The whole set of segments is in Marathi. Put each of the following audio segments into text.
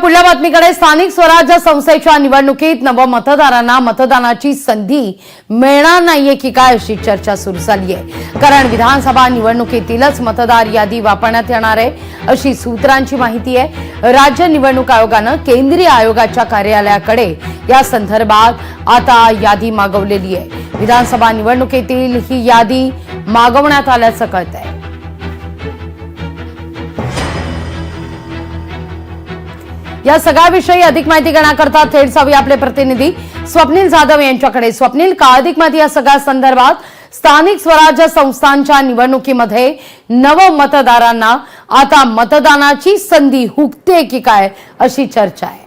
पुढल्या बातमीकडे स्थानिक स्वराज्य संस्थेच्या निवडणुकीत नवमतदारांना मतदानाची संधी मिळणार नाहीये की काय अशी चर्चा सुरू झाली आहे। कारण विधानसभा निवडणुकीतीलच मतदार यादी वापरण्यात येणार आहे अशी सूत्रांची माहिती आहे। राज्य निवडणूक आयोगानं केंद्रीय आयोगाच्या कार्यालयाकडे या संदर्भात आता यादी मागवलेली आहे। विधानसभा निवडणुकीतील ही यादी मागवण्यात आल्याचं कळतंय। या सगळ्याविषयी अधिक माहिती घेण्याकरता थेट जाऊया आपले प्रतिनिधी स्वप्नील जाधव यांच्याकडे। स्वप्नील, का अधिक माहिती या सगळ्या संदर्भात? स्थानिक स्वराज्य संस्थांच्या निवडणुकीमध्ये नव मतदारांना आता मतदानाची संधी हुकते की काय अशी चर्चा आहे।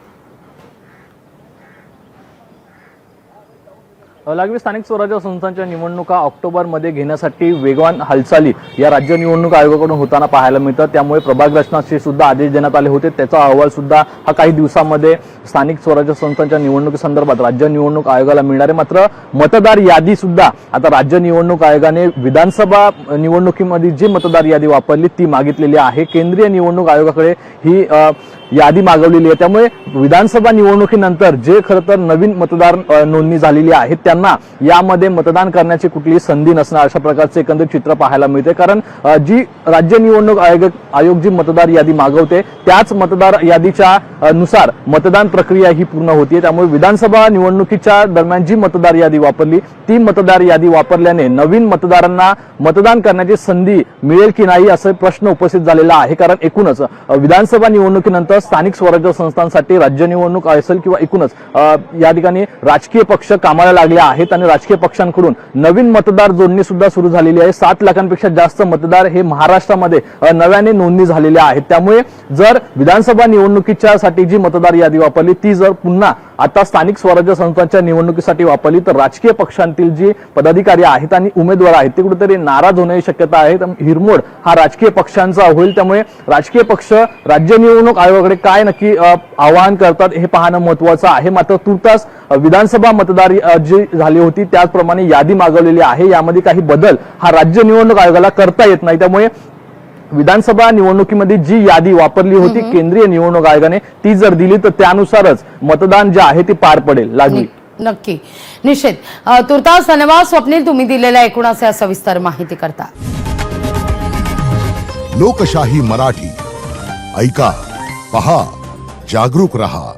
लागवी स्थानिक स्वराज्य संस्थांच्या निवडणुका ऑक्टोबरमध्ये घेण्यासाठी वेगवान हालचाली या राज्य निवडणूक आयोगाकडून होताना पाहायला मिळतात। त्यामुळे प्रभाग रचनाचे सुद्धा आदेश देण्यात आले होते। त्याचा अहवाल सुद्धा हा काही दिवसांमध्ये स्थानिक स्वराज्य संस्थांच्या निवडणुकीसंदर्भात राज्य निवडणूक आयोगाला मिळणार आहे। मात्र मतदार यादी सुद्धा आता राज्य निवडणूक आयोगाने विधानसभा निवडणुकीमध्ये जी मतदार यादी वापरली ती मागितलेली आहे। केंद्रीय निवडणूक आयोगाकडे ही यादी मागवलेली आहे। त्यामुळे विधानसभा निवडणुकीनंतर जे खरं तर नवीन मतदार नोंदणी झालेली आहे त्यांना यामध्ये मतदान करण्याची कुठलीही संधी नसणार अशा प्रकारचे एकंदर चित्र पाहायला मिळते। कारण जी राज्य निवडणूक आयोग जी मतदार यादी मागवते त्याच मतदार यादीच्या नुसार मतदान प्रक्रिया ही पूर्ण होती। त्यामुळे विधानसभा निवडणुकीच्या दरम्यान जी मतदार यादी वापरली ती मतदार यादी वापरल्याने नवीन मतदारांना मतदान करण्याची संधी मिळेल की नाही असा प्रश्न उपस्थित झालेला आहे। कारण एकूणच विधानसभा निवडणुकीनंतर स्थानिक स्वराज्य संस्थांसाठी राज्य निवडणूक असेल किंवा एकूणच या ठिकाणी राजकीय पक्ष कामाला लागले आहेत आणि राजकीय पक्षांकडून नवीन मतदार जोडणी सुद्धा सुरू झालेली आहे। 7 लाखांपेक्षा जास्त मतदार हे महाराष्ट्रामध्ये नव्याने नोंदणी झालेले आहेत। त्यामुळे जर विधानसभा निवडणुकीच्या साठी जी मतदार यादी वापरली ती जर पुन्हा आता स्थानिक स्वराज्य संस्थांच्या निवडणुकीसाठी वापरली तर राजकीय पक्षांतील जी पदाधिकारी आहेत आणि उमेदवार आहेत ते कुठेतरी नाराज होण्याची शक्यता आहे। हिरमोड हा राजकीय पक्षांचा होईल। त्यामुळे राजकीय पक्ष राज्य निवडणूक आयोगाकडे काय नक्की आवाहन करतात हे पाहणं महत्त्वाचं आहे। मात्र तुर्तास विधानसभा मतदार जी झाली होती त्याचप्रमाणे यादी मागवलेली आहे। यामध्ये काही बदल हा राज्य निवडणूक आयोगाला करता येत नाही। त्यामुळे विधानसभा निवडणुकीमध्ये जी यादी वापरली होती केंद्रीय निवडणूक आयोगाने ती जर दिली तर त्यानुसारच मतदान जे आहे ते पार पडेल। लागली नक्की निश्चित। तुर्तास धन्यवाद स्वप्नील, तुम्ही दिलेल्या एकूण अशा सविस्तर माहिती करता। लोकशाही मराठी ऐका, पहा, जागरूक रहा।